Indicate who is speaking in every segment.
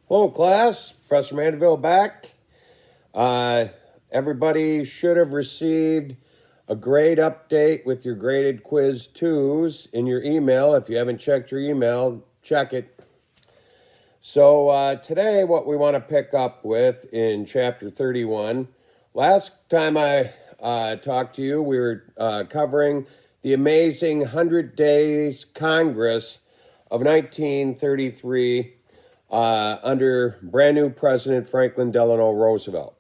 Speaker 1: Hello, class. Professor Mandeville back. Everybody should have received a grade update with your graded quiz 2s in your email. If you haven't checked your email, check it. So today what we want to pick up with in Chapter 31. Last time I talked to you, we were covering the amazing 100 Days Congress of 1933 under brand new President Franklin Delano Roosevelt.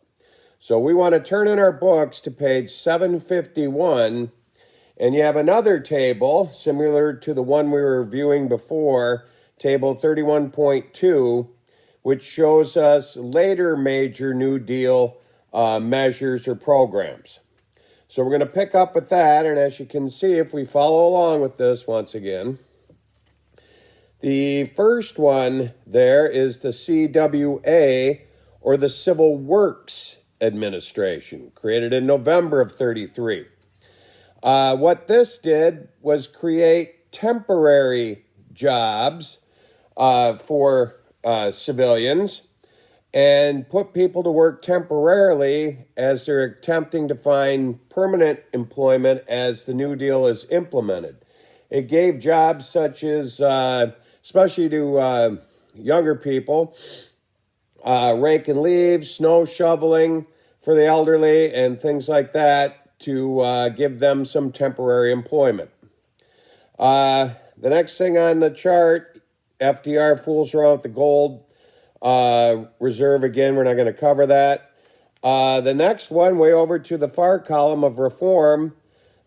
Speaker 1: So we want to turn in our books to page 751, and you have another table similar to the one we were reviewing before, table 31.2, which shows us later major New Deal measures or programs. So we're going to pick up with that, and as you can see, if we follow along with this once again, the first one there is the CWA, or the Civil Works Administration, created in November of 33. What this did was create temporary jobs for civilians and put people to work temporarily as they're attempting to find permanent employment as the New Deal is implemented. It gave jobs such as, especially to younger people, raking leaves, snow shoveling for the elderly, and things like that to give them some temporary employment. The next thing on the chart, FDR fools around with the gold reserve again. We're not going to cover that. The next one, way over to the far column of reform,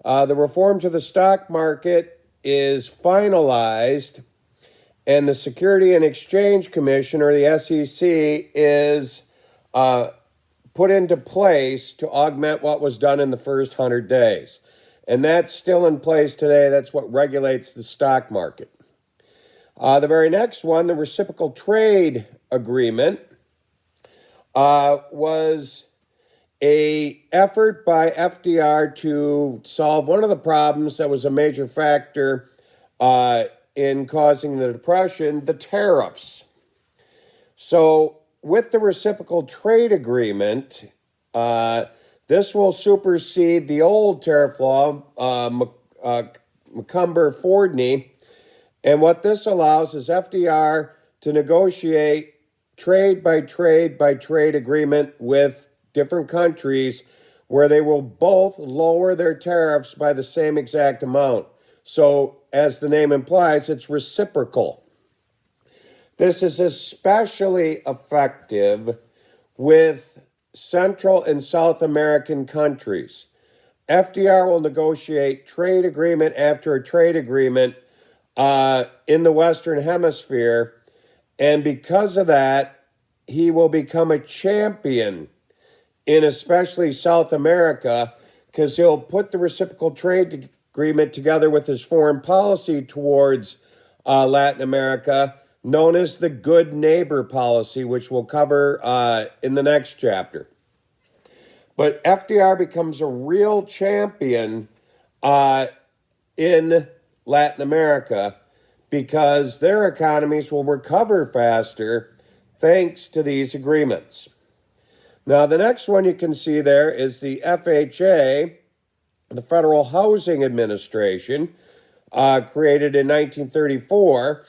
Speaker 1: the reform to the stock market is finalized, and the Security and Exchange Commission, or the SEC, is put into place to augment what was done in the first 100 days. And that's still in place today. That's what regulates the stock market. The very next one, the Reciprocal Trade Agreement, was an effort by FDR to solve one of the problems that was a major factor in causing the Depression, the tariffs. So with the Reciprocal Trade Agreement, this will supersede the old tariff law, Macomber-Fordney, and what this allows is FDR to negotiate trade by trade agreement with different countries where they will both lower their tariffs by the same exact amount. So, as the name implies, it's reciprocal. This is especially effective with Central and South American countries. FDR will negotiate trade agreement after a trade agreement in the Western Hemisphere, and because of that, he will become a champion in especially South America, because he'll put the reciprocal trade agreement together with his foreign policy towards Latin America, known as the Good Neighbor Policy, which we'll cover in the next chapter. But FDR becomes a real champion in Latin America because their economies will recover faster thanks to these agreements. Now, the next one you can see there is the FHA, the Federal Housing Administration, created in 1934.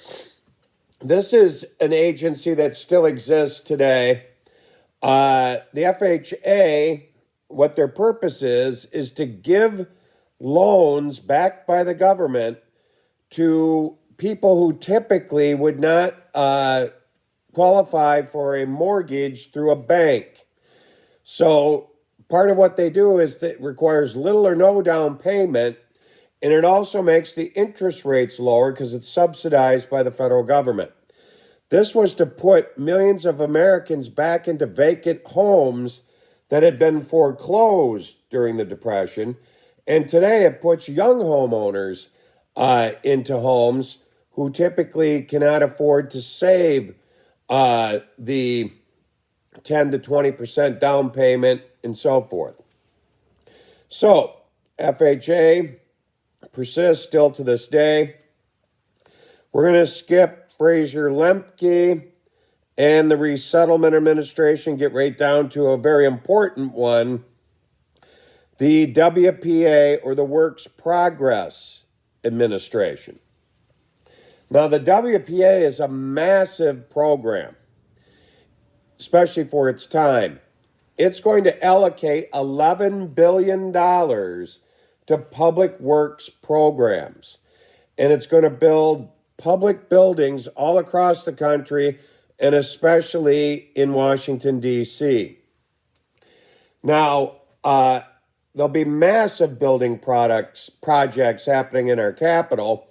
Speaker 1: This is an agency that still exists today. The FHA, what their purpose is to give loans backed by the government to people who typically would not qualify for a mortgage through a bank. So part of what they do is that it requires little or no down payment, and it also makes the interest rates lower because it's subsidized by the federal government. This was to put millions of Americans back into vacant homes that had been foreclosed during the Depression, and today it puts young homeowners into homes who typically cannot afford to save the 10 to 20% down payment and so forth. So, FHA persists still to this day. We're going to skip Fraser Lemke and the Resettlement Administration get right down to a very important one, the WPA, or the Works Progress Administration. Now, the WPA is a massive program, especially for its time. It's going to allocate $11 billion to public works programs, and it's going to build public buildings all across the country, and especially in Washington, D.C. Now, there'll be massive building projects happening in our capital,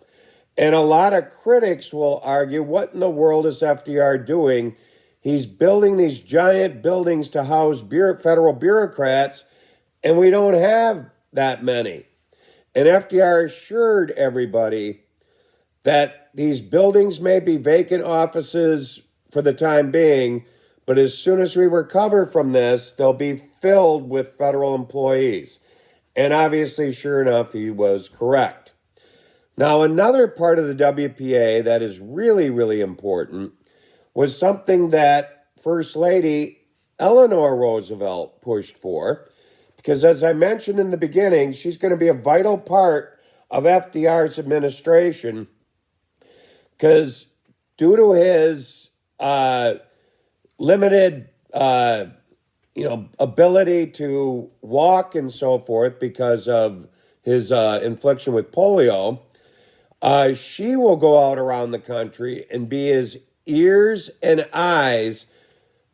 Speaker 1: and a lot of critics will argue, what in the world is FDR doing? He's building these giant buildings to house federal bureaucrats, and we don't have that many. And FDR assured everybody that these buildings may be vacant offices for the time being, but as soon as we recover from this, they'll be filled with federal employees. And obviously, sure enough, he was correct. Now, another part of the WPA that is really, really important was something that First Lady Eleanor Roosevelt pushed for, because as I mentioned in the beginning, she's going to be a vital part of FDR's administration, because due to his limited ability to walk and so forth because of his infliction with polio, she will go out around the country and be his ears and eyes,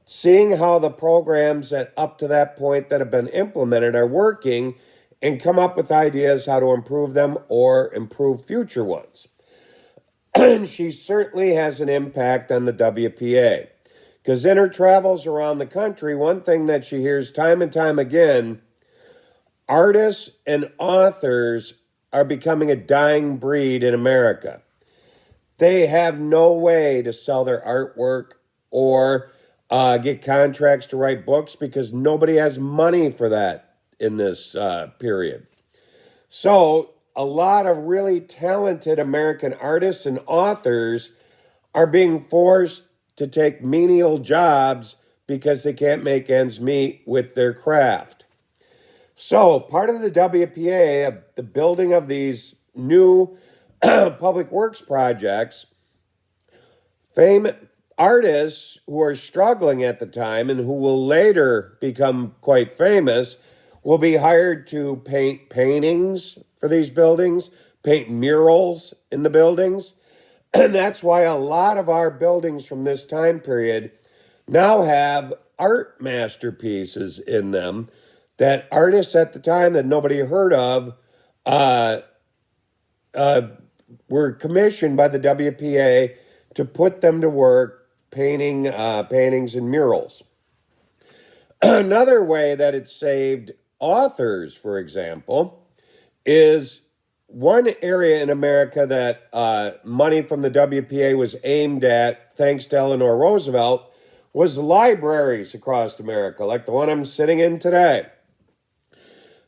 Speaker 1: seeing how the programs that up to that point that have been implemented are working, and come up with ideas how to improve them or improve future ones. She certainly has an impact on the WPA, because in her travels around the country, one thing that she hears time and time again, artists and authors are becoming a dying breed in America. They have no way to sell their artwork or get contracts to write books, because nobody has money for that in this period. So a lot of really talented American artists and authors are being forced to take menial jobs because they can't make ends meet with their craft. So part of the WPA, the building of these new public works projects, artists who are struggling at the time and who will later become quite famous will be hired to paint paintings for these buildings, paint murals in the buildings. And that's why a lot of our buildings from this time period now have art masterpieces in them that artists at the time that nobody heard of were commissioned by the WPA to put them to work painting paintings and murals. Another way that it saved authors, for example, is one area in America that money from the WPA was aimed at, thanks to Eleanor Roosevelt, was libraries across America, like the one I'm sitting in today.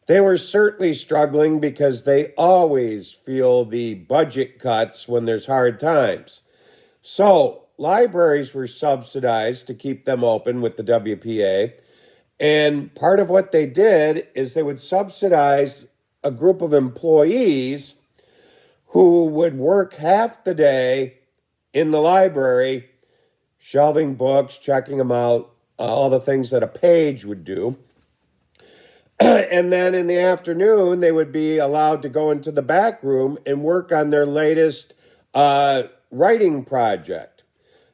Speaker 1: They were certainly struggling because they always feel the budget cuts when there's hard times. So libraries were subsidized to keep them open with the WPA. And part of what they did is they would subsidize a group of employees who would work half the day in the library, shelving books, checking them out, all the things that a page would do. And then in the afternoon, they would be allowed to go into the back room and work on their latest writing project.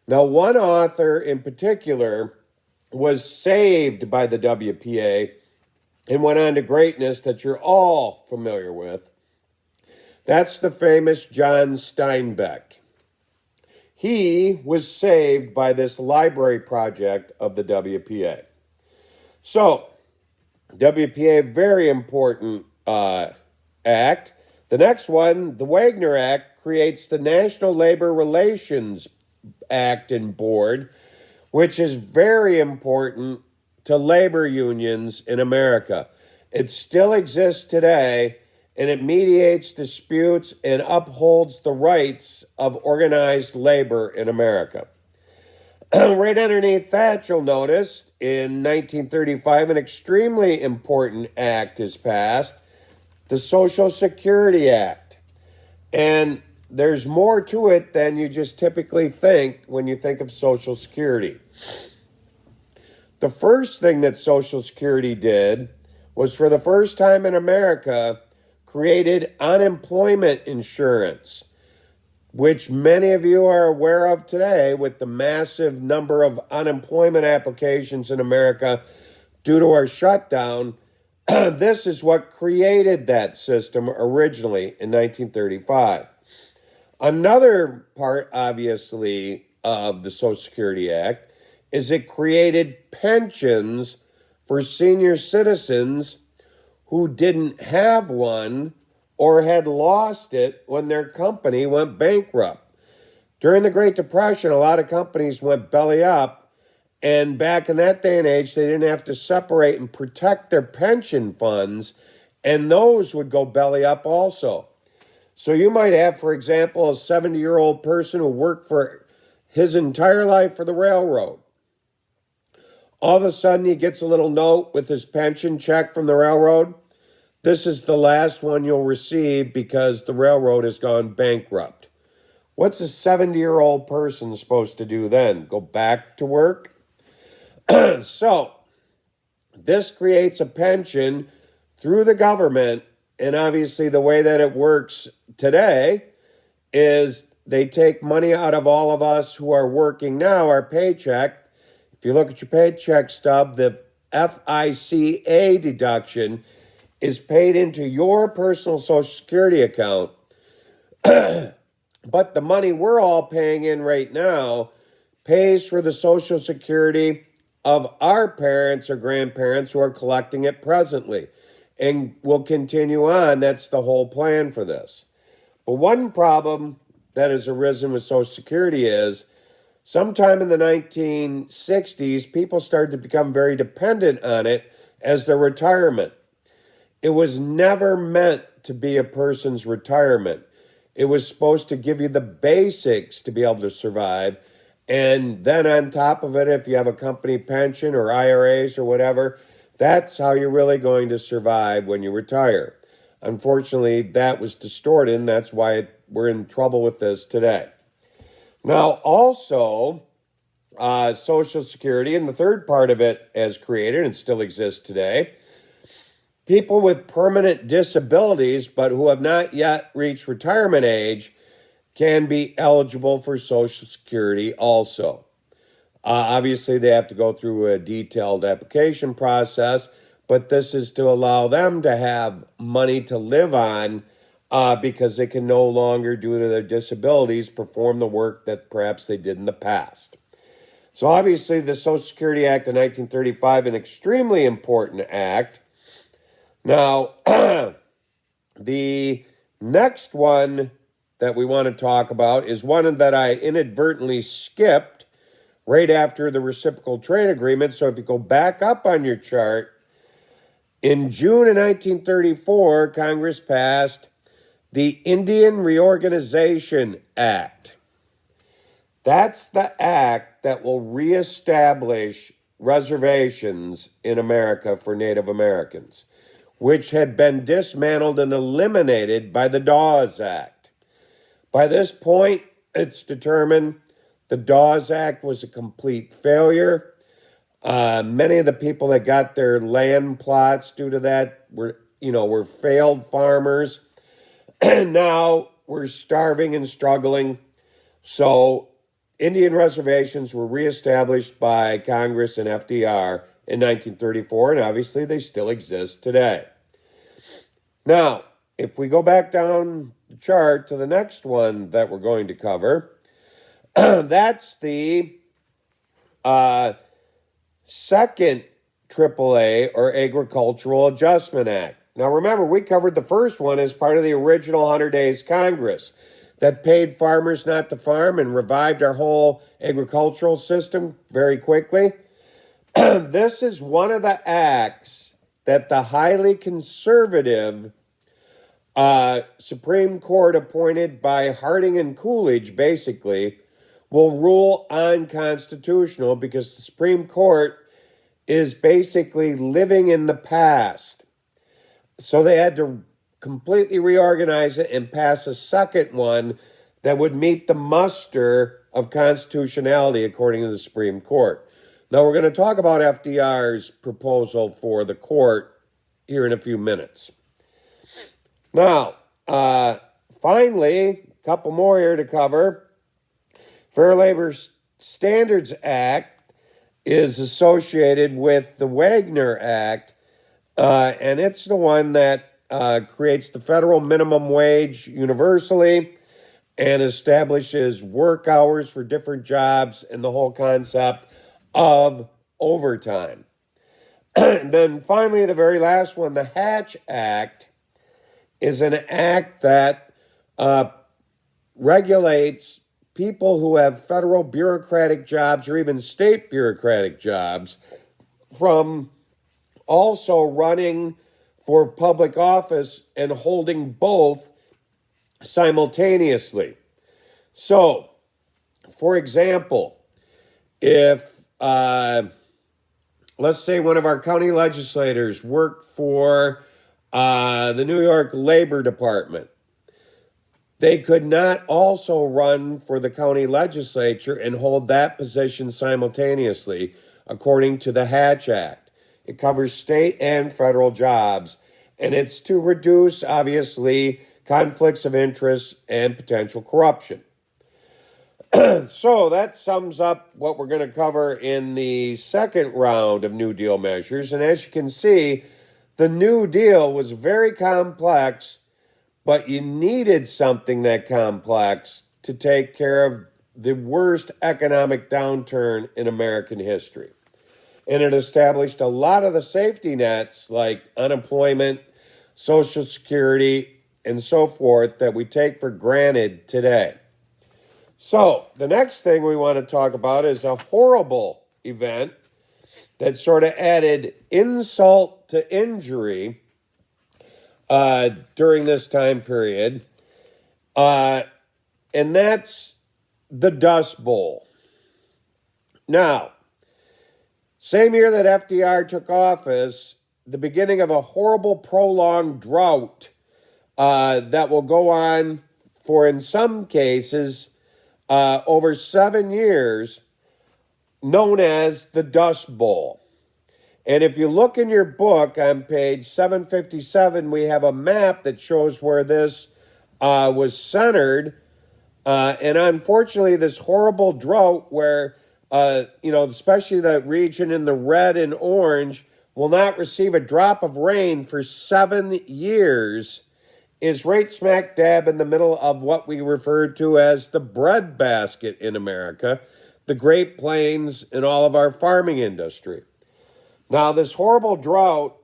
Speaker 1: Now, one author in particular was saved by the WPA and went on to greatness that you're all familiar with. That's the famous John Steinbeck. He was saved by this library project of the WPA. So, WPA, very important act. The next one, the Wagner Act, creates the National Labor Relations Act and Board, which is very important to labor unions in America. It still exists today, and it mediates disputes and upholds the rights of organized labor in America. Right underneath that, you'll notice in 1935, an extremely important act is passed, the Social Security Act. And there's more to it than you just typically think when you think of Social Security. The first thing that Social Security did was, for the first time in America, created unemployment insurance, which many of you are aware of today with the massive number of unemployment applications in America due to our shutdown. This is what created that system originally in 1935. Another part, obviously, of the Social Security Act is it created pensions for senior citizens who didn't have one or had lost it when their company went bankrupt. During the Great Depression, a lot of companies went belly up, and back in that day and age, they didn't have to separate and protect their pension funds, and those would go belly up also. So you might have, for example, a 70-year-old person who worked for his entire life for the railroad. All of a sudden, he gets a little note with his pension check from the railroad. This is the last one you'll receive because the railroad has gone bankrupt. What's a 70-year-old person supposed to do then? Go back to work? So, this creates a pension through the government, and obviously the way that it works today is they take money out of all of us who are working now, our paycheck. If you look at your paycheck stub, the FICA deduction is paid into your personal Social Security account. But the money we're all paying in right now pays for the Social Security of our parents or grandparents who are collecting it presently, and will continue on. That's the whole plan for this. But one problem that has arisen with Social Security is sometime in the 1960s, people started to become very dependent on it as their retirement. It was never meant to be a person's retirement. It was supposed to give you the basics to be able to survive. And then on top of it, if you have a company pension or IRAs or whatever, that's how you're really going to survive when you retire. Unfortunately, that was distorted, and that's why we're in trouble with this today. Now, also, Social Security, and the third part of it as created and still exists today, people with permanent disabilities but who have not yet reached retirement age can be eligible for Social Security also. Obviously, they have to go through a detailed application process, but this is to allow them to have money to live on because they can no longer, due to their disabilities, perform the work that perhaps they did in the past. So obviously, the Social Security Act of 1935, an extremely important act. Now, the next one that we want to talk about is one that I inadvertently skipped right after the reciprocal trade agreement. So if you go back up on your chart, in June of 1934, Congress passed the Indian Reorganization Act. That's the act that will reestablish reservations in America for Native Americans, which had been dismantled and eliminated by the Dawes Act. By this point, it's determined the Dawes Act was a complete failure. Many of the people that got their land plots due to that were failed farmers. And now we're starving and struggling. So Indian reservations were reestablished by Congress and FDR in 1934, and obviously they still exist today. Now, if we go back down the chart to the next one that we're going to cover, that's the second AAA, or Agricultural Adjustment Act. Now remember, we covered the first one as part of the original 100 Days Congress that paid farmers not to farm and revived our whole agricultural system very quickly. This is one of the acts that the highly conservative Supreme Court appointed by Harding and Coolidge basically will rule unconstitutional because the Supreme Court is basically living in the past. So they had to completely reorganize it and pass a second one that would meet the muster of constitutionality according to the Supreme Court. Now, we're going to talk about FDR's proposal for the court here in a few minutes. Now, finally, a couple more here to cover. Fair Labor Standards Act is associated with the Wagner Act, and it's the one that creates the federal minimum wage universally and establishes work hours for different jobs and the whole concept of overtime. And then finally, the very last one, the Hatch Act, is an act that regulates people who have federal bureaucratic jobs or even state bureaucratic jobs from also running for public office and holding both simultaneously. So, for example, if let's say one of our county legislators worked for the New York Labor Department, they could not also run for the county legislature and hold that position simultaneously, according to the Hatch Act. It covers state and federal jobs, and it's to reduce, obviously, conflicts of interest and potential corruption. So that sums up what we're going to cover in the second round of New Deal measures. And as you can see, the New Deal was very complex, but you needed something that complex to take care of the worst economic downturn in American history. And it established a lot of the safety nets like unemployment, Social Security, and so forth that we take for granted today. So the next thing we want to talk about is a horrible event that sort of added insult to injury during this time period, and that's the Dust Bowl. Now, same year that FDR took office, the beginning of a horrible prolonged drought that will go on for, in some cases, over 7 years, known as the Dust Bowl. And if you look in your book on page 757, we have a map that shows where this was centered. And unfortunately, this horrible drought where, especially the region in the red and orange will not receive a drop of rain for 7 years, is right smack dab in the middle of what we refer to as the breadbasket in America, the Great Plains, and all of our farming industry. Now, this horrible drought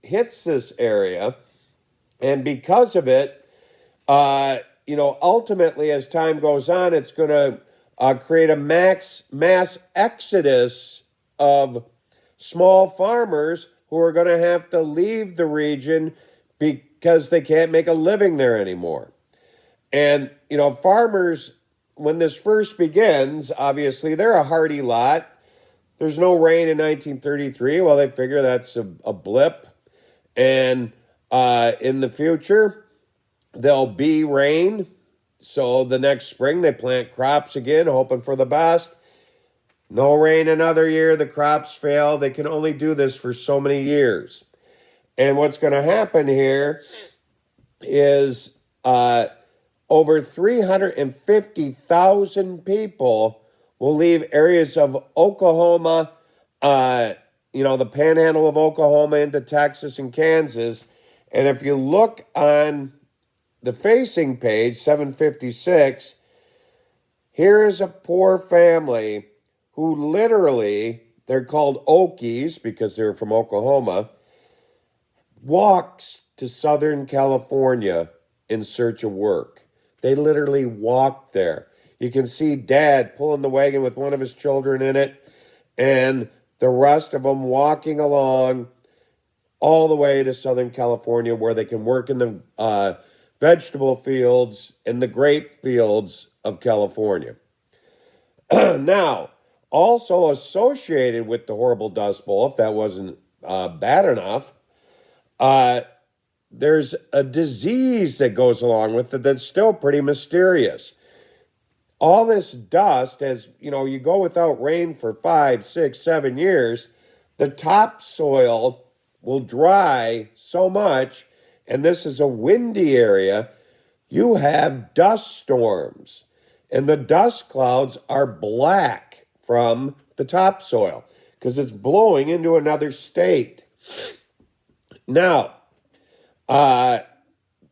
Speaker 1: hits this area, and because of it, ultimately, as time goes on, it's going to create a mass exodus of small farmers who are going to have to leave the region because they can't make a living there anymore. And, farmers, when this first begins, obviously, they're a hardy lot. There's no rain in 1933. Well, they figure that's a blip. And in the future, there'll be rain. So the next spring, they plant crops again, hoping for the best. No rain another year. The crops fail. They can only do this for so many years. And what's going to happen here is over 350,000 people will leave areas of Oklahoma, the panhandle of Oklahoma into Texas and Kansas. And if you look on the facing page, 756, here is a poor family who literally, they're called Okies because they're from Oklahoma, walks to Southern California in search of work. They literally walked there. You can see Dad pulling the wagon with one of his children in it, and the rest of them walking along all the way to Southern California where they can work in the vegetable fields and the grape fields of California. Now, also associated with the horrible Dust Bowl, if that wasn't bad enough, there's a disease that goes along with it that's still pretty mysterious. All this dust, as you know, you go without rain for 5, 6, 7 years, the topsoil will dry so much, and this is a windy area, you have dust storms. And the dust clouds are black from the topsoil because it's blowing into another state. Now,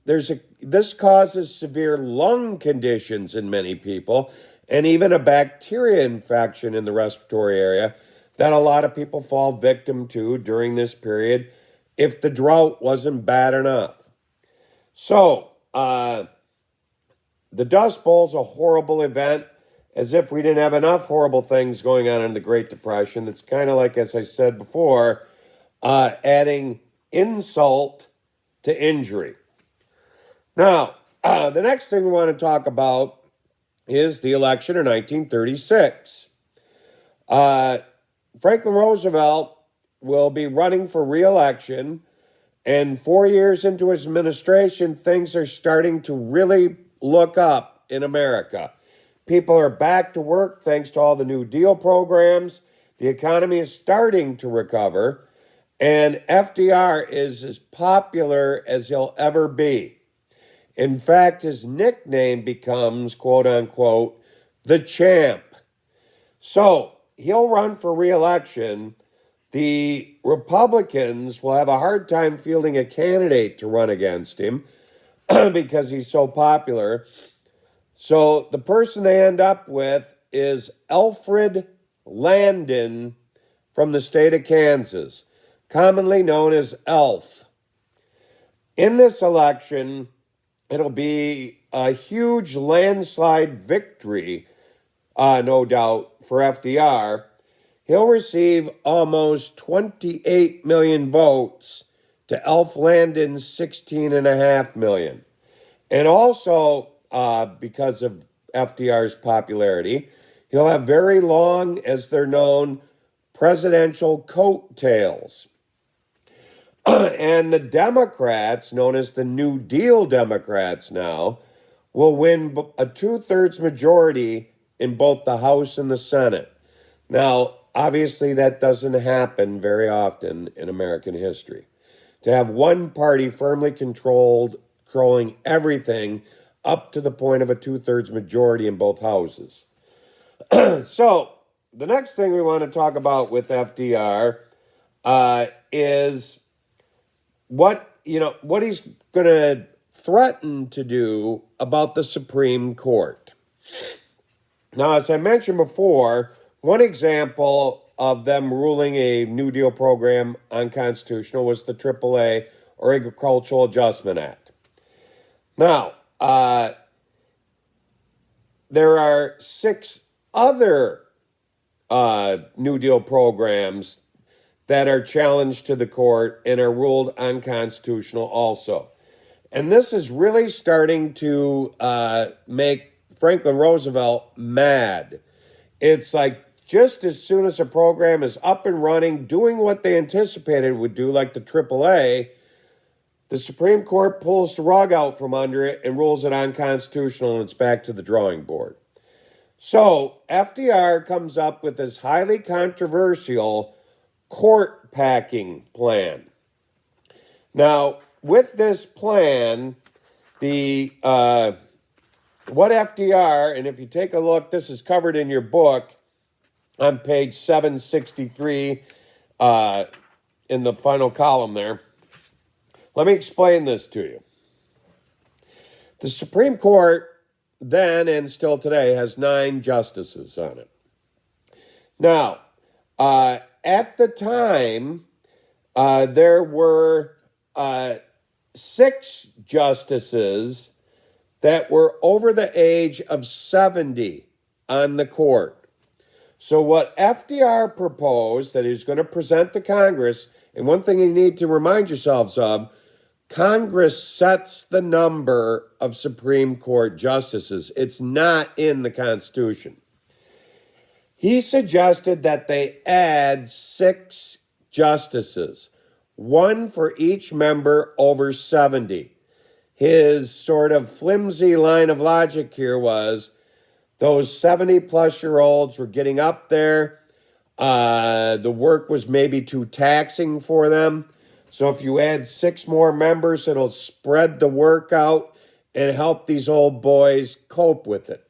Speaker 1: this causes severe lung conditions in many people and even a bacteria infection in the respiratory area that a lot of people fall victim to during this period if the drought wasn't bad enough. So, the Dust Bowl's a horrible event, as if we didn't have enough horrible things going on in the Great Depression. It's kind of like, as I said before, adding insult to injury. Now, the next thing we want to talk about is the election of 1936. Franklin Roosevelt will be running for re-election, and 4 years into his administration, things are starting to really look up in America. People are back to work thanks to all the New Deal programs. The economy is starting to recover, and FDR is as popular as he'll ever be. In fact, his nickname becomes, quote unquote, the champ. So he'll run for re-election. The Republicans will have a hard time fielding a candidate to run against him because he's so popular. So the person they end up with is Alfred Landon from the state of Kansas, commonly known as Elf. In this election, it'll be a huge landslide victory, no doubt, for FDR. He'll receive almost 28 million votes to Elf Landon's 16.5 million. And also, because of FDR's popularity, he'll have very long, as they're known, presidential coattails. And the Democrats, known as the New Deal Democrats now, will win a 2/3 majority in both the House and the Senate. Now, obviously, that doesn't happen very often in American history. To have one party firmly controlling everything up to the point of a 2/3 majority in both houses. So, the next thing we want to talk about with FDR is what he's going to threaten to do about the Supreme Court. Now, as I mentioned before, one example of them ruling a New Deal program unconstitutional was the AAA, or Agricultural Adjustment Act. Now, there are 6 other New Deal programs that are challenged to the court and are ruled unconstitutional also. And this is really starting to make Franklin Roosevelt mad. It's like just as soon as a program is up and running, doing what they anticipated would do, like the AAA, the Supreme Court pulls the rug out from under it and rules it unconstitutional, and it's back to the drawing board. So FDR comes up with this highly controversial court packing plan. Now, with this plan, what FDR, and if you take a look, this is covered in your book on page 763 in the final column there. Let me explain this to you. The Supreme Court then and still today has 9 justices on it. Now, at the time, there were 6 justices that were over the age of 70 on the court. So what FDR proposed that he's going to present to Congress, and one thing you need to remind yourselves of, Congress sets the number of Supreme Court justices. It's not in the Constitution. He suggested that they add 6 justices, one for each member over 70. His sort of flimsy line of logic here was those 70-plus-year-olds were getting up there. The work was maybe too taxing for them. So if you add 6 more members, it'll spread the work out and help these old boys cope with it.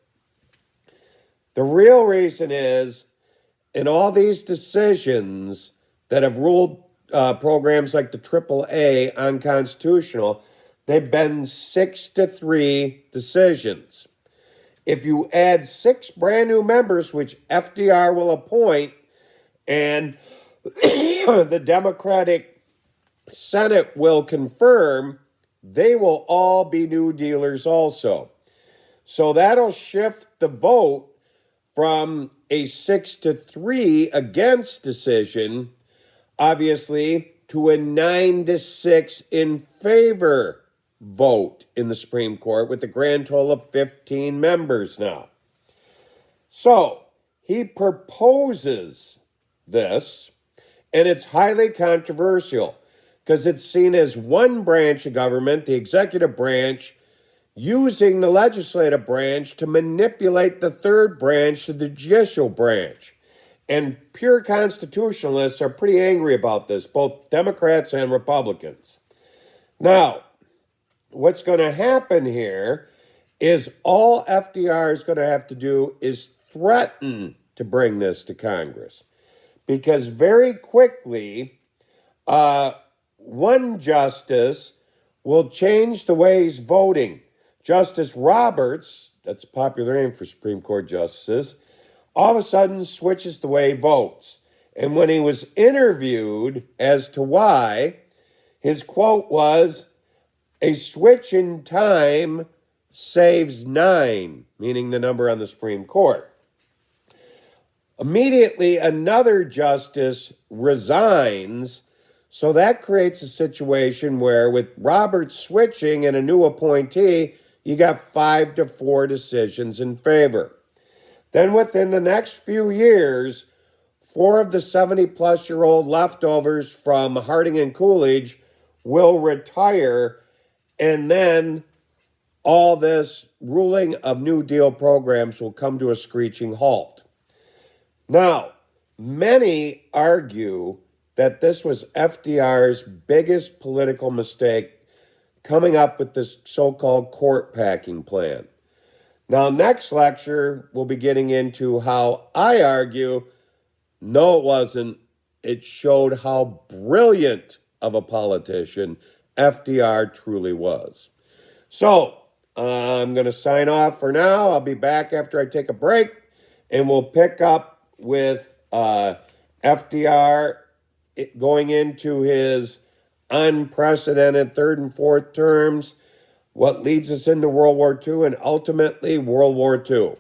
Speaker 1: The real reason is, in all these decisions that have ruled programs like the AAA unconstitutional, they've been 6-3 decisions. If you add 6 brand new members, which FDR will appoint, and the Democratic Senate will confirm, they will all be New Dealers also. So that'll shift the vote from a 6-3 against decision, obviously, to a 9-6 in favor vote in the Supreme Court, with a grand total of 15 members now. So he proposes this, and it's highly controversial because it's seen as one branch of government, the executive branch, using the legislative branch to manipulate the third branch, the judicial branch. And pure constitutionalists are pretty angry about this, both Democrats and Republicans. Now, what's going to happen here is all FDR is going to have to do is threaten to bring this to Congress. Because very quickly, one justice will change the way he's voting. Justice Roberts, that's a popular name for Supreme Court justices, all of a sudden switches the way he votes. And when he was interviewed as to why, his quote was, "A switch in time saves 9, meaning the number on the Supreme Court. Immediately, another justice resigns, so that creates a situation where with Roberts switching and a new appointee, you got 5-4 decisions in favor. Then within the next few years, 4 of the 70-plus-year-old leftovers from Harding and Coolidge will retire, and then all this ruling of New Deal programs will come to a screeching halt. Now, many argue that this was FDR's biggest political mistake, coming up with this so-called court packing plan. Now, next lecture, we'll be getting into how I argue, no, it wasn't. It showed how brilliant of a politician FDR truly was. So, I'm going to sign off for now. I'll be back after I take a break, and we'll pick up with FDR going into his unprecedented 3rd and 4th terms, what leads us into World War II, and ultimately World War II.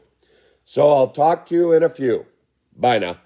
Speaker 1: So I'll talk to you in a few. Bye now.